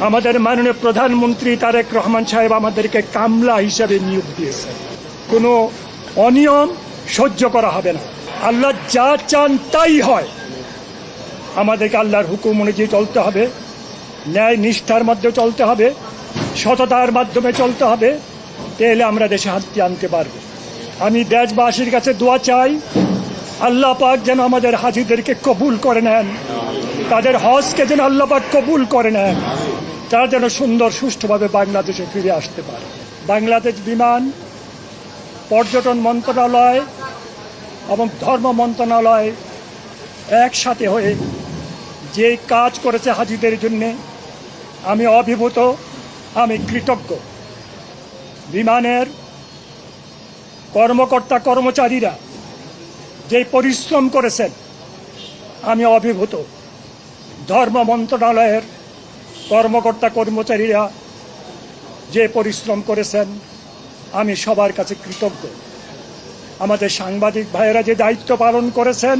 আমাদের মাননীয় প্রধানমন্ত্রী তারেক রহমান সাহেব আমাদেরকে কামলা হিসাবে নিয়োগ দিয়েছেন। কোনো অনিয়ম সহ্য করা হবে না। আল্লাহ যা চান তাই হয়। আমাদেরকে আল্লাহর হুকুম অনুযায়ী চলতে হবে, ন্যায় নিষ্ঠার মধ্যে চলতে হবে, সততার মাধ্যমে চলতে হবে, তাহলে আমরা দেশে শান্তি আনতে পারবো। আমি দেশবাসীর কাছে দোয়া চাই, আল্লাহ পাক যেন আমাদের হাজিদেরকে কবুল করে নেন, তাদের হজকে যেন আল্লাহ পাক কবুল করে নেন, তারা যেন সুন্দর সুষ্ঠুভাবে বাংলাদেশে ফিরে আসতে পারে। বাংলাদেশ বিমান, পর্যটন মন্ত্রণালয় এবং ধর্ম মন্ত্রণালয় একসাথে হয়ে যে কাজ করেছে হাজিদের জন্যে, আমি অভিভূত, আমি কৃতজ্ঞ। বিমানের কর্মকর্তা কর্মচারীরা যে পরিশ্রম করেছেন, আমি অভিভূত। ধর্ম মন্ত্রণালয়ের কর্মকর্তা কর্মচারীরা যে পরিশ্রম করেছেন, আমি সবার কাছে কৃতজ্ঞ। আমাদের সাংবাদিক ভাইয়েরা যে দায়িত্ব পালন করেছেন,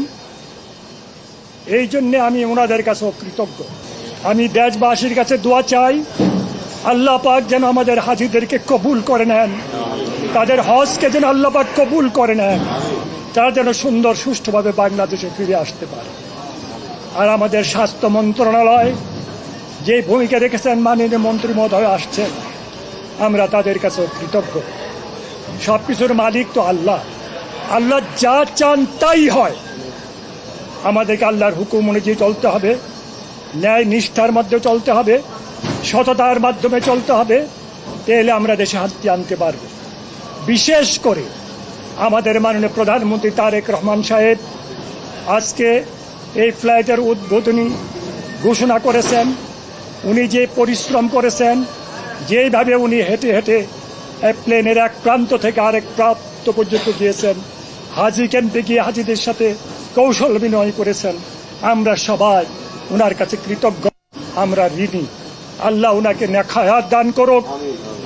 এই জন্যে আমি ওনাদের কাছেও কৃতজ্ঞ। আমি দেশবাসীর কাছে দোয়া চাই, আল্লাহ পাক যেন আমাদের হাজিদেরকে কবুল করে নেন, তাদের হজকে যেন আল্লাহ পাক কবুল করে নেন, তারা যেন সুন্দর সুষ্ঠুভাবে বাংলাদেশে ফিরে আসতে পারে। আর আমাদের স্বাস্থ্য মন্ত্রণালয় যে ভূমিকা রেখেছেন, মাননীয় মন্ত্রী মহোদয় আসছেন, আমরা তাদের কাছেও কৃতজ্ঞ। সব কিছুর মালিক তো আল্লাহ, আল্লাহ যা চান তাই হয়। আমাদেরকে আল্লাহর হুকুম অনুযায়ী চলতে হবে, ন্যায় নিষ্ঠার মধ্যে চলতে হবে, সততার মাধ্যমে চলতে হবে, তাহলে আমরা দেশে শান্তি আনতে পারব। বিশেষ করে আমাদের মাননীয় প্রধানমন্ত্রী তারেক রহমান সাহেব আজকে এই ফ্লাইটের উদ্বোধনী ঘোষণা করেছেন। উনি যে পরিশ্রম করেছেন, যেভাবে উনি হেঁটে হেঁটে প্লেনের এক প্রান্ত থেকে আরেক প্রান্ত পর্যন্ত গিয়েছেন, হাজি ক্যাম্পে গিয়ে হাজিদের সাথে কৌশল বিনিময় করেছেন, আমরা সবাই ওনার কাছে কৃতজ্ঞ, আমরা ঋণী। আল্লাহ ওনাকে নেখায়াত দান করুক,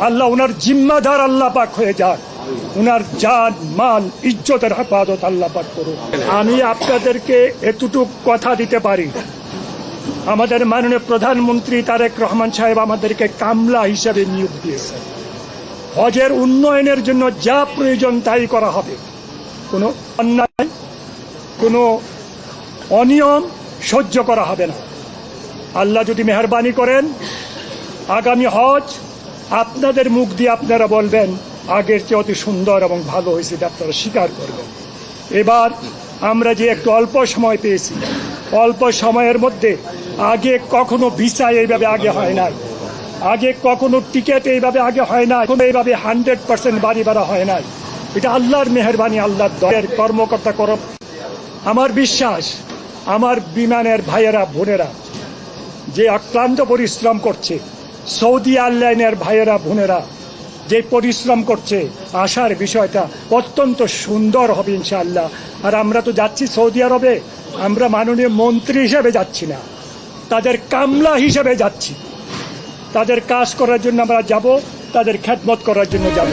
আল্লাহ ওনার জিম্মাদার আল্লাহ পাক হয়ে যাক, ওনার জান মাল ইজ্জতের হেফাজত আল্লাহ পাক করুক। আমি আপনাদেরকে এতটুকু কথা দিতে পারি, আমাদের মাননীয় প্রধানমন্ত্রী তারেক রহমান সাহেব আমাদেরকে কামলা হিসাবে নিয়োগ দিয়েছেন। হজের উন্নয়নের জন্য যা প্রয়োজন তাই করা হবে। কোনো অন্যায়, কোনো অনিয়ম সহ্য করা হবে না। আল্লাহ যদি মেহেরবানি করেন, আগামী হজ আপনাদের মুখ দিয়ে আপনারা বলবেন আগের চেয়ে অতি সুন্দর এবং ভালো হয়েছে, আপনারা স্বীকার করবেন। এবার আমরা যে একটু অল্প সময় পেয়েছি, অল্প সময়ের মধ্যে আগে কখনো ভিসা এইভাবে আগে হয় নাই, আগে কখনো টিকিট এইভাবে আগে হয় না, কোনো এইভাবে 100% বাড়ি ভাড়া হয় নাই। এটা আল্লাহর মেহেরবানি, আল্লাহর দয়ের কর্মকর্তা করব। আমার বিশ্বাস, আমার বিমানের ভাইয়েরা বোনেরা যে অক্লান্ত পরিশ্রম করছে, সৌদি এয়ারলাইনের ভাইয়েরা বোনেরা যে পরিশ্রম করছে, আসার বিষয়টা অত্যন্ত সুন্দর হবে ইনশাআল্লাহ। আর আমরা তো যাচ্ছি সৌদি আরবে, আমরা মাননীয় মন্ত্রী হিসেবে যাচ্ছি না, তাদের কামলা হিসেবে যাচ্ছি। তাদের কাজ করার জন্য আমরা যাব, তাদের খেদমত করার জন্য যাব।